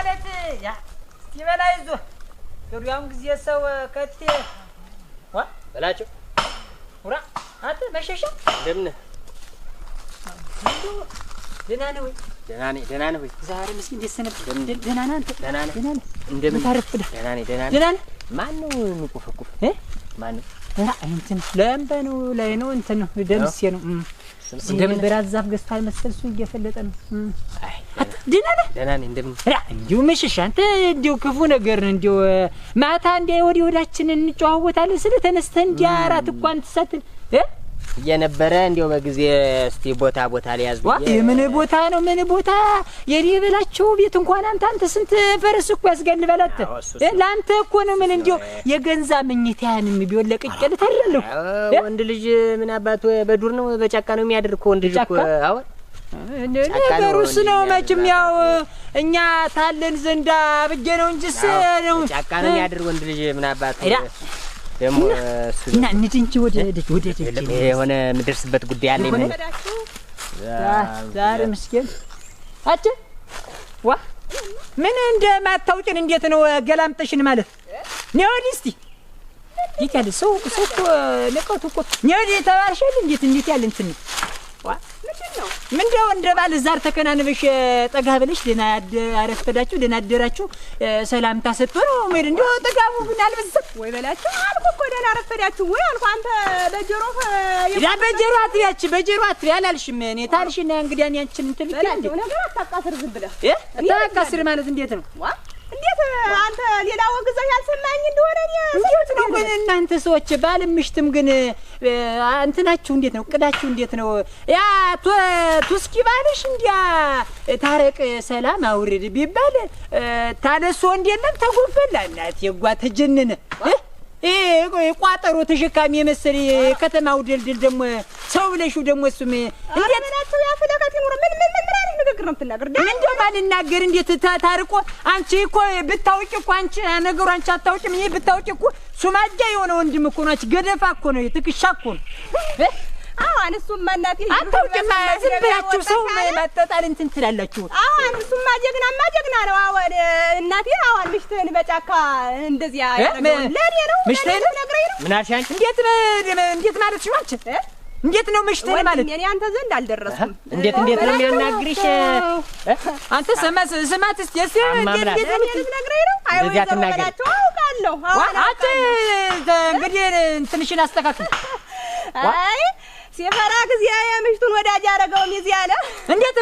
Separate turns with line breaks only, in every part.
ማለት ያ ሲበላ ይዞ ዱሪያውን ጊዜ ሰው ከቴ ዋ
በላቸው
ወራ አንተ መሸሻ
እንደምን
ደህና ነህ ወይ?
ደህና ነህ ወይ?
ዛሬ ምስኪን ደስ ነበር። ደህና ነህ አንተ?
ደህና ነህ?
እንደምን ታረፍደህ?
ደህና ነህ?
ደህና ነህ?
ማን ነው ንቁፍቁፍ? ማን ነው?
እንትን ለምበ ነው ላይ ነው እንትን ነው ደምሴ ነው። እንደምን በራስ ዛፍ ገዝቷል መሰል እሱ እየፈለጠ ነው። ደህና ነህ?
ደህና ነኝ። እንደምን
እንዲሁ መሸሻ አንተ እንዲሁ ክፉ ነገር ነው። እንዲሁ ማታ እንዲያ ወዲህ ወዳችን እንጨዋወታለን ስለ ተነስተህ እንዲያ አራት እንኳን ትሰትን
እየነበረ እንዲያው በጊዜ እስቲ ቦታ ሊያዝ ብዬ
ምን ቦታ ነው? ምን ቦታ የኔ በላቸው ቤት እንኳን አንተ ስንት ፈረስ እኮ ያስገልበላት ለአንተ እኮ ነው። ምን እንዲያው የገንዛ ምኝታያንም ቢሆን ለቅቄል ታደርልህ።
ወንድ ልጅ ምን አባቱ በዱር ነው በጫካ ነው የሚያድር እኮ ወንድ ልጅ እኮ። አዎ
ነገሩስ ነው መቼም ያው እኛ ታለን ዘንዳ ብዬ ነው እንጂስ ነው
ጫካ ነው የሚያድር ወንድ ልጅ ምን አባቱ ደግሞ
እና እንጂ ወደ
የሆነ የምደርስበት ጉዳይ አለ። ምን
ዛሬ ምስኪን አጭ ዋ ምን እንደማታውቂን እንዴት ነው ገላምጠሽን ማለት ነው? ወዲህ እስቲ እንዴት ያለ ሰው እኮ ለቀቱ እኮ ነው ወዲህ ተባርሻል። እንዴት ያለ እንትን ዋ ምንድነው? ምንድነው እንደ ባል ዛር ተከናንበሽ ጠጋ ብለሽ ደህና አረፈዳችሁ ደህና አደራችሁ ሰላምታ ሰጥቶ ነው ማለት እንደው ጠጋቡ ግን አልበዛም ወይ በላችሁ አልኩ እኮ ደህና አረፈዳችሁ ወይ አልኩ። አንተ በጀሮ በጀሮ አትያች አላልሽም? እኔ ታልሽና እንግዲህ አንቺን እንትን
በላችሁ ነገር አታቃስር ዝም ብለህ
አታቃስር ማለት እንዴት ነው?
ዋ እንዴት አንተ ሌላ ወግዘህ ያልሰማኝ እንደሆነ
እንዴት ነው ግን እናንተ ሰዎች ባልም ምሽትም ግን እንትናችሁ እንዴት ነው? ቅዳችሁ እንዴት ነው? ያ ቱስኪ ባልሽ እንዲያ ታረቅ ሰላም አውርድ ቢባል ታነሶ እንዴለም ተጎፈላ እናት የጓ ተጀነነ ቋጠሮ ተሸካሚ የመሰለ ከተማው ድልድል ደግሞ ሰው ብለሽው ደግሞ እሱም
እንዴት ናቸው ያፈለከት ይኖር ምን አይነት ንግግር ነው የምትናገር?
እንደው ባልናገር እንዴት ታርቆ አንቺ እኮ ብታውቂ እኮ አንቺ ነገሩ አንቺ አታውቂም። እኔ ብታውቂ እኮ ሱማጃ የሆነ ወንድም እኮ ነው። አንቺ ገደፋ እኮ ነው ትክሻ እኮ ነው።
አሁን እሱማ እናቴ
አታውቂም። ዝም ብላችሁ ሰው ማጣጣል እንትን ትላላችሁ።
አሁን እሱማ ጀግና ነው። አሁን እናቴ አሁን ምሽትህን በጫካ እንደዚህ ያደረገው ለኔ ነው
ምሽትህን
ነግረኝ ነው።
ምን አልሽ አንቺ?
እንዴት ማለት ነው አንቺ? እንዴት ነው ምሽትህን ማለት?
እኔ አንተ ዘንድ አልደረስኩም።
እንዴት ነው የሚያናግርሽ?
አንተ ስማት እስቲ እንዴት
ነግረኝ ነው?
እንደዚህ አትናገሪ።
አውቃለሁ።
አንተ እንግዲህ እንትንሽን አስተካክል።
አይ ሲፈራ ጊዜ የምሽቱን ወዳጅ ያደረገው ሚዜ አለ።
እንዴት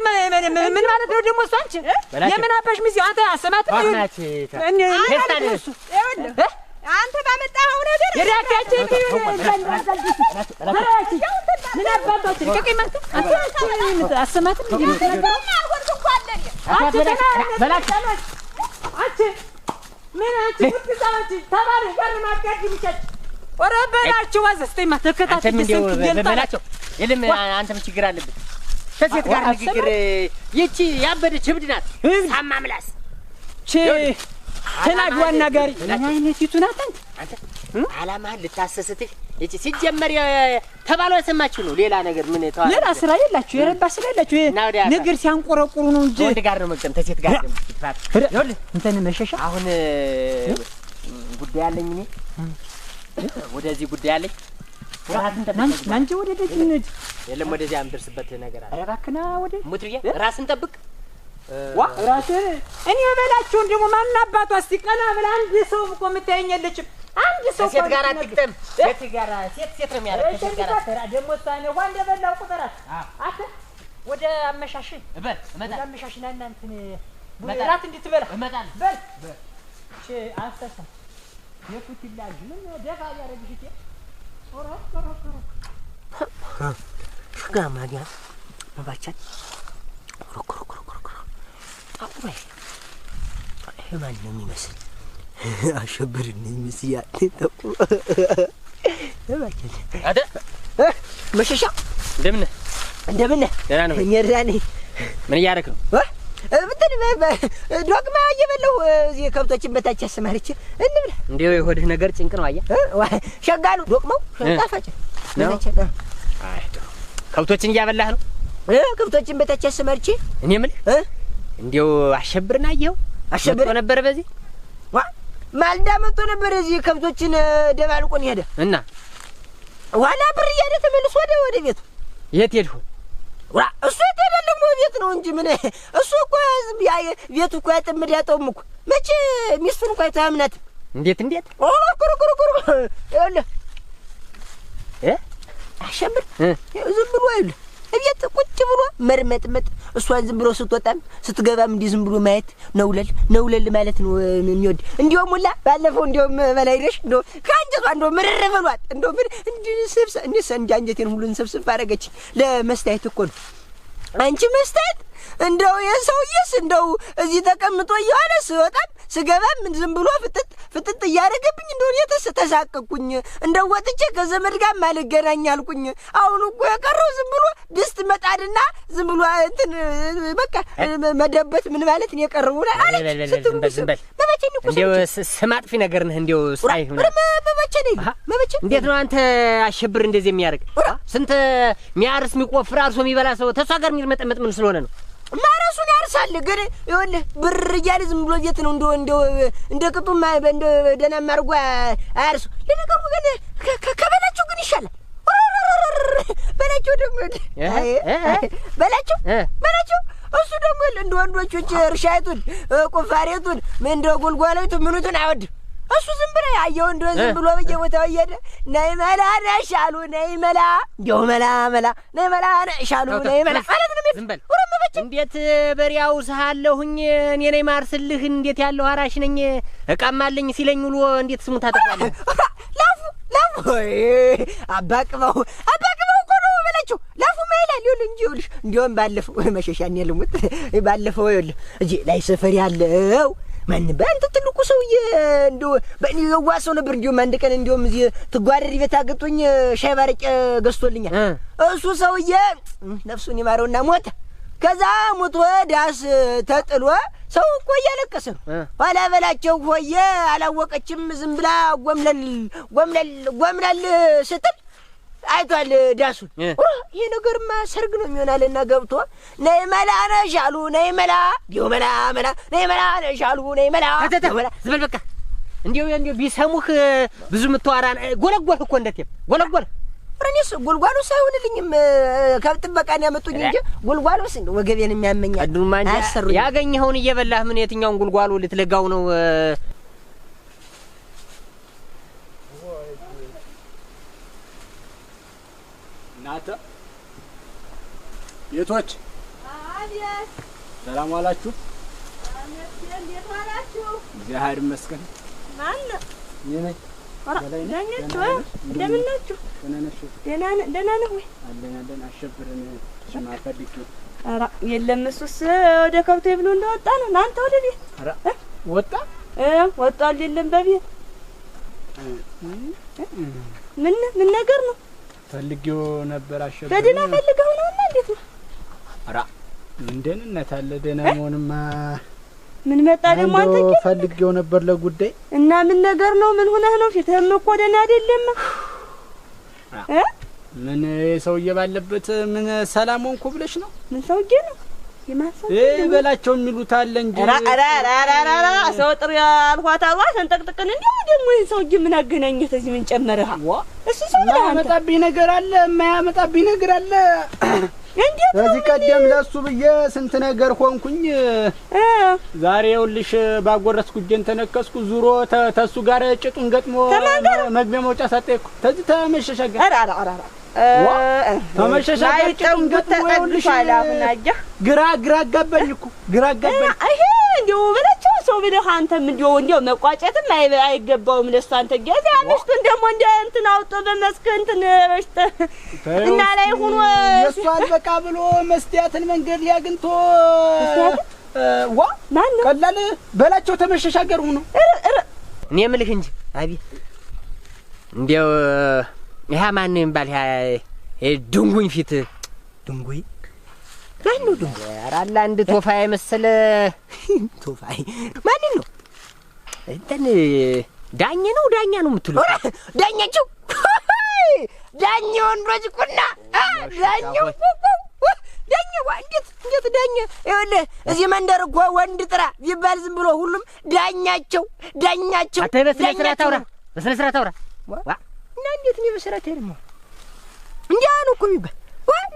ምን ማለት ነው ደግሞ? እሱ አንቺ የምን አባሽ ሚዜ አንተ አሰማት ነው
አንተ ባመጣኸው ነገር
የራካችን ምን አባባች ልቀቀኝ ማለት አንተ አሰማት ነው የምትናገረው? አንቺ ምን አንቺ ወጥታች ተባረሽ ጋር ማጋድምቻች ወረበላችሁ ዋዘስተማ ተከታተል
በላቸው የለም። አንተም ችግር አለብህ ከሴት ጋር ንግግር። ይቺ ያበደች እብድ ናት። ታማ ምላስ
ተናግዋና ጋሪ አይነቲቱ ናት።
አንተ አላማህን ልታሰስትህ እቺ ሲጀመር ተባለው የሰማችሁ ነው። ሌላ ነገር ምን ተዋል?
ሌላ ስራ የላችሁ የረባ ስራ የላችሁ ነገር ሲያንቆረቁሩ ነው እንጂ
ወንድ ጋር ነው መቅጠም ተሴት ጋር ነው ይፋት። ይኸውልህ
እንትን መሸሻ
አሁን ጉዳይ አለኝ እኔ ወደዚህ ጉዳይ አለኝ። ራስን ጠብቅ
ማንቺ ወደ ደጅ እንሂድ።
የለም ወደዚህ አምደርስበት ነገር አለ።
ኧረ እባክህና ወደ
ሙትሪያ ራስን ጠብቅ።
ዋ ራስን እኔ በላችሁ እንደሞ ማን አባቷ እስቲ ቀና ብላ አንድ ሰው እኮ የምታየኝ የለችም። አንድ ሰው
ሴት ጋር አትግጠም። ሴት ጋር ሴት ነው የሚያደርግ። ሴት ጋር
ደግሞ ታኔ ወንድ በላው ቁጥራት አተ ወደ አመሻሽ
በል እመጣለሁ።
አመሻሽና እናንተን ራት እንድትበላ
እመጣለሁ።
በል እሺ አስተሳ የኩት ይላል ምን ደፋ ያረግሽ እቴ ኦራ
ሹጋ ማዲያ ማባቻት ኮሮኮሮኮሮኮሮ አቁባይ ማን ነው የሚመስል? አሸብር ነው የሚመስል ያለው አደ
መሸሻ
እንደምን ደህና ነው?
እኔ
ምን እያደረክ ነው?
እንትን ዶግማ እየበላሁ እዚህ ከብቶችን በታች አሰማርቼ እንብላ።
እንደው የሆድህ ነገር ጭንቅ ነው። አየህ
ሸጋሉ ዶግማው ጣፋጭ ነው።
አይ ከብቶችን እያበላህ ነው?
ከብቶችን በታች አሰማርቼ
እኔ የምልህ እንደው አሸብርና አየኸው አሸብር ነበር በዚህ
ማልዳ መጥቶ ነበር እዚህ ከብቶችን ደባልቆን ሄደ
እና
ዋላ ብር እያለ ተመልሶ ወደ ቤቱ
የት ሄድሁ
እሱ የተደለም ቤት ነው እንጂ ምን እሱ እኮ ቤቱ እኮ ያጥምድ ያጠውም እኮ መቼ ሚስቱን እኮ አይታምናት
እንዴት
ኩሩ ይኸውልህ አሸብር ዝም ብሎ ይኸውልህ እቤት ቁጭ ብሎ መርመጥመጥ እሷን ዝም ብሎ ስትወጣም ስትገባም እንዲህ ዝም ብሎ ማየት ነውለል ማለት ነው የሚወድ እንዲያውም ሁላ ባለፈው እንዲያውም በላይደሽ እንደው ካንጀቷ እንደው ምርር ብሏት እንደው ምን እንዲህ ስብስ እንዲህ አንጀቴን ሁሉን ስብስብ አደረገች ለመስታየት እኮ ነው አንቺ መስታየት እንደው የሰውዬስ እንደው እዚህ ተቀምጦ እያለ ስወጣም ስገባም ዝም ብሎ ፍጥጥ እያደረገብኝ እንደው ተሳቀቅኩኝ እንደው ወጥቼ ከዘመድ ጋር ማልገናኝ አልኩኝ አሁን እኮ የቀረው ዝም ብሎ ድስት መጣድና ዝም ብሎ እንትን በቃ መደበት ምን ማለት ነው የቀረው አለች ስትል
እንደው ስማጥፊ ነገር ነህ እንደው ሳይ ሆነ
መበቸ
እንዴት ነው አንተ አሸብር እንደዚህ የሚያርግ ስንት ሚያርስ ሚቆፍር አርሶ የሚበላ ሰው ተሷ ጋር የሚመጠመጥ ምን ስለሆነ ነው
ማራሱን ያርሳል ግን ይኸውልህ ብር እያለ ዝም ብሎ ቤት ነው እንደ ቅጡማ እንደ ደህና ማርጓ አያርሱ ለነገሩ ግን ከበላቸው ግን ይሻላል በላቸው ደግሞ በላቸው እሱ ደግሞ እንደ ወንዶቹ እርሻይቱን ቁፋሬቱን ምን እንደ ጉልጓሎቱን ምኑትን አይወድም እሱ ዝም ብሎ ያየው እንደው ዝም ብሎ በየቦታው እየሄደ ነይ መላ ነሻሉ ነይ መላ እንደው መላ ነይ መላ ነሻሉ ነይ መላ ማለት ነው ዝም በል
እንዴት በሪያው ሳለሁኝ እኔ ነኝ ማርስልህ እንዴት ያለው አራሽ ነኝ እቃማለኝ ሲለኝ ውሎ እንዴት ስሙ ታጠፋለህ
ላፉ አባቅበው እኮ ነው በላቸው ላፉ ማይላል ይኸውልህ እንጂ ይኸውልህ እንደውም ባለፈው መሸሻን የለሙት ባለፈው ይኸውልህ እዚህ ላይ ሰፈር ያለው ማን ባንተ ትልቁ ሰውዬ እንደው በእኔ የዋሰው ነበር እንደውም አንድ ቀን እንደውም እዚህ ትጓደሪ ቤት አገጦኝ ሻይ ባረቄ ገዝቶልኛል እሱ ሰውዬ ነፍሱን ይማረውና ሞተ ከዛ ሞቶ ዳስ ተጥሎ ሰው እኮ እያለቀሰ ነው ኋላ በላቸው ሆየ አላወቀችም ዝም ብላ ጎምለል ስትል አይቷል ዳሱን ይሄ ነገርማ ሰርግ ነው የሚሆናልና ገብቶ ነይ መላ ነሻሉ ነይ መላ ዲው መላ ነይ መላ ነሻሉ ነይ መላ
ዝም በቃ እንዴው ቢሰሙህ ብዙ ምትዋራ ጎለጎል እኮ እንደት ጎለጎል
ረኒስ ጉልጓሉ ሳይሆንልኝም ከብት በቃን ያመጡኝ እንጂ ጉልጓሉስ እንደው ወገቤን የሚያመኛል
አዱማን ያገኘኸውን እየበላህ ምን የትኛውን ጉልጓሉ ልትለጋው ነው
ናታ የቶች
አዲያስ
ሰላም ዋላችሁ
እንዴት ዋላችሁ
እግዚአብሔር ይመስገን
ማን
ነኝ
እንደምን ናችሁ ደህና ነህ ወይ
አለን አሸብርን ሽማፈልክ
ኧረ የለም እሱስ ወደ ከብቶ ብሎ እንደወጣ ነው እናንተ ወደ ቤት
ኧረ
ወጣል የለም በቤት ምን ነገር ነው
ፈልጊው ነበር አሸብር
በደህና ፈልገው ነውና እንዴት ነው
ኧረ ምን ደህንነት አለ ደህና መሆንማ
ምን መጣ ደግሞ አንተ
ፈልጊው ነበር ለጉዳይ
እና ምን ነገር ነው ምን ሆነህ ነው ፊትህም እኮ ደህና አይደለም
ምን ሰውዬ ባለበት ምን ሰላም ሆንኩ ብለሽ ነው
ምን ሰውዬ ነው የማሰብ
በላቸው የሚሉት አለ እንጂ
ራ ሰው ጥሩ ያልኋታዋ ሰንጠቅጥቅን እንደው ደግሞ ይሄን ሰውዬ ምን አገናኘት እዚህ ምን ጨመረህ እሱ ሰው
ማመጣብኝ ነገር አለ የማያመጣብኝ ነገር አለ
እንዴት
በዚህ ቀደም ለሱ ብዬ ስንት ነገር ሆንኩኝ ዛሬ ይኸውልሽ ባጎረስኩ እጄን ተነከስኩ ዙሮ ተሱ ጋር ጭጡን ገጥሞ መግቢያ መውጫ ሳጠይኩ ተዚህ ተመሸሻገር
ኧረ
ተመሸሻገር ጭጡን ገጥሞ ይኸውልሽ ግራ አጋባኝ እኮ ግራ አጋባኝ
ይሄ እንደው በላቸው ሰው ብለህ አንተም እንደው መቋጨትም አይገባውም ለሱ አንተ ገዛ አምስቱን ደግሞ እንደ እንትን አውጦ በመስክ እንትን ረሽተ እና ላይ ሆኖ
እሱ አልበቃ ብሎ መስቲያትን መንገድ ሊያግንቶ
ማን ነው
ቀላል በላቸው ተመሸሻገር ሆኖ
እኔ የምልህ እንጂ አቤት እንደው ይሄ ማን ይባል ይሄ ድንጉኝ ፊት
ድንጉኝ ማን ነው ድንጉኝ
ኧረ አለ አንድ ቶፋይ መሰለ
ቶፋይ ማን ነው
እንትን ዳኛ ነው የምትሉ
ዳኛቸው ዳኛው ወንዶች ኩና ዳኛው እንዴት ዳኛ ይኸውልህ እዚህ መንደር እኮ ወንድ ጥራ ቢባል ዝም ብሎ ሁሉም ዳኛቸው
አንተ በስነ ስርዓት አውራ
እና እንዴት ነው በስርዓት አይደለም እንዲያ ነው እኮ የሚባል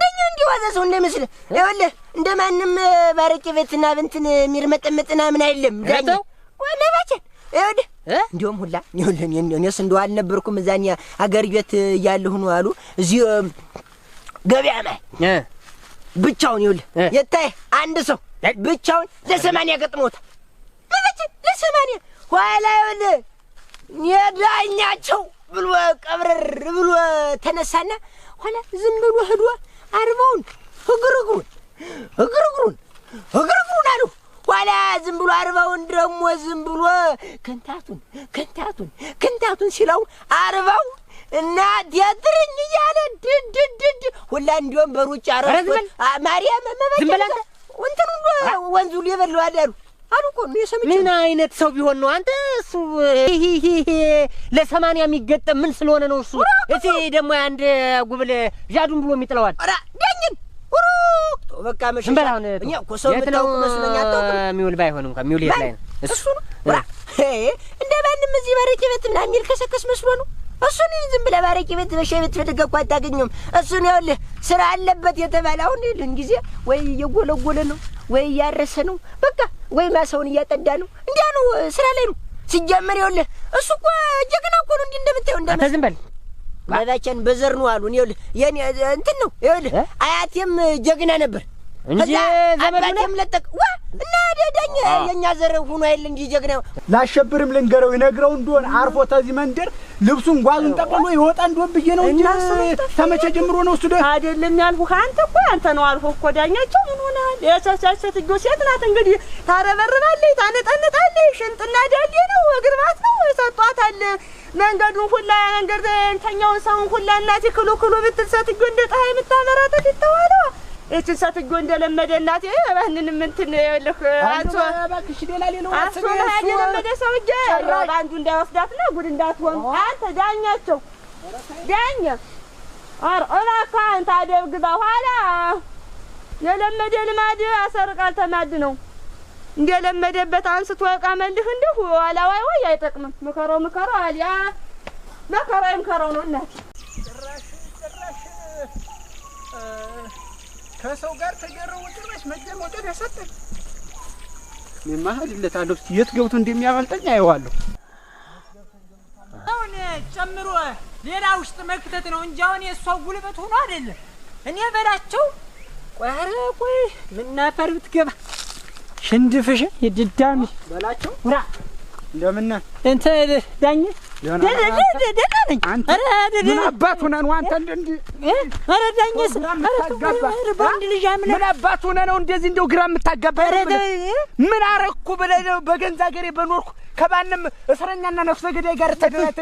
ዳኛ እንዲዋዛ ሰው እንደመስልህ ይኸውልህ እንደማንም ባረቄ ቤትና እንትን የሚርመጠመጥና ምን አይደለም ዳኛ ወለባችን ይኸውልህ እንዲያውም ሁላ እኔስ እንደው አልነበርኩም እዛኛ አገር ቤት እያለሁ ነው አሉ እዚህ ገበያ ማለት ብቻውን ይኸውልህ የታይ አንድ ሰው ብቻውን ለ80 ገጥሞታል ለ80 ኋላ ይኸውልህ የዳኛቸው ብሎ ቀብረር ብሎ ተነሳና ኋላ ዝም ብሎ ሄዶ አርባውን እግርግሩን አሉ ኋላ ዝም ብሎ አርባውን ደግሞ ዝም ብሎ ከንታቱን ሲለው አርባው እና ዲያትርኝ እያለ ድድ ሁላ እንዲያውም በሩጫ አረፈ ማርያም መበለተ እንትን ወንዙ ሊበለው አዳሩ አሉ እኮ ነው የሰምቼ
ምን አይነት ሰው ቢሆን ነው አንተ እሱ ለ80 የሚገጠም ምን ስለሆነ ነው እሱ እሺ ደግሞ አንድ ጉብል ጃዱን ብሎ የሚጥለዋል
አራ ዳኝን በቃ መሽን እኛ እኮ ሰው የምታውቁ መስለኛ አታውቁም
የሚውል ባይሆን እንኳን የሚውል የት ላይ ነው እሱ
እንደ ማንም እዚህ ባረቄ ቤትና የሚል ከሰከስ መስሎ ነው እሱን ዝም ብለህ ባረቄ ቤት በሻይ ቤት ፈልገህ እኮ አታገኘውም እሱን ይኸውልህ ስራ አለበት የተባለ አሁን ይኸውልህ ጊዜ ወይ እየጎለጎለ ነው ወይ እያረሰ ነው በቃ ወይ ማሳውን እያጠዳ ነው እንዲያ ነው ስራ ላይ ነው ሲጀመር ይኸውልህ እሱ እኮ ጀግና እኮ ነው እንዲህ እንደምታየው
አንተ ዝም በል
ባባቸን በዘር ነው አሉን ይኸውልህ የኔ እንትን ነው ይኸውልህ አያቴም ጀግና ነበር
እንጂ
ዘመዱም ለጠቅ እና ዳኛ የኛ ዘር ሆኖ አይደል እንጂ ጀግና
ላሸብርም ልንገረው ይነግረው እንደሆነ አርፎ ተዚህ መንደር ልብሱን ጓዙን ጠቅልሎ ይወጣ እንደሆነ ብዬ ነው እንጂ ተመቸ ጀምሮ ነው እሱ
አይደለም ያልኩህ አንተ እኮ አንተ ነው አልፎ እኮ ዳኛቸው ምን ሆነሃል የቻቻቻት ሴት ናት እንግዲህ ታረበርባለች ታነጣነጣለች ሽንጥና ዳሌ ነው እግርባት ነው ሰጧታል መንገዱን ሁላ መንገድ እንተኛውን ሰውን ሁላ እናቴ ክሎ ብትል ሰትጆ እንደ ፀሐይ የምታበራበት ይተዋለው እቺ ሰትጆ እንደለመደ እናቴ ማንንም እንትን ይልህ አንተ
እባክሽ ሌላው
አስፈ ለመደ ሰውዬ ባንዱ እንዳይወስዳትና ጉድ እንዳትሆን አንተ ዳኛቸው ዳኛ እባክህ አንተ አደብግባ ኋላ የለመደ ልማድ አሰርቃል ተማድ ነው እንደለመደበት አንስቶ ያቃመልህ እንደው ኋላ ወይ አይጠቅምም ምከረው አልያ ምከረው ነው እናቴ
ጭራሽ ከሰው ጋር ተገረው ጭራሽ መጀመሪያ ያሰጠኝ ማህልለታለሁ የት ገብቶ እንደሚያመልጠኝ አይዋለሁ
አሁን ጨምሮ ሌላ ውስጥ መክተት ነው እንጂ አሁን የሷው ጉልበት ሆኖ አይደለም እኔ በላቸው ቆይ ምን አፈር ብትገባ ሽንድፍሽ ይድዳሚ
በላቸው
ወራ
እንደምን
እንተ ዳኝ ደደደደደኝ
ምን አባቱ ነው አንተ እንዴ
አረ ዳኝስ አረ ባንድ ልጅ አምነ
ምን አባቱ ነው እንደዚህ እንደው ግራ የምታጋባ ምን አረኩ ብለህ በገንዛ ገሬ በኖርኩ ከባንም እስረኛና ነፍሰ ገዳይ ጋር ተደራተ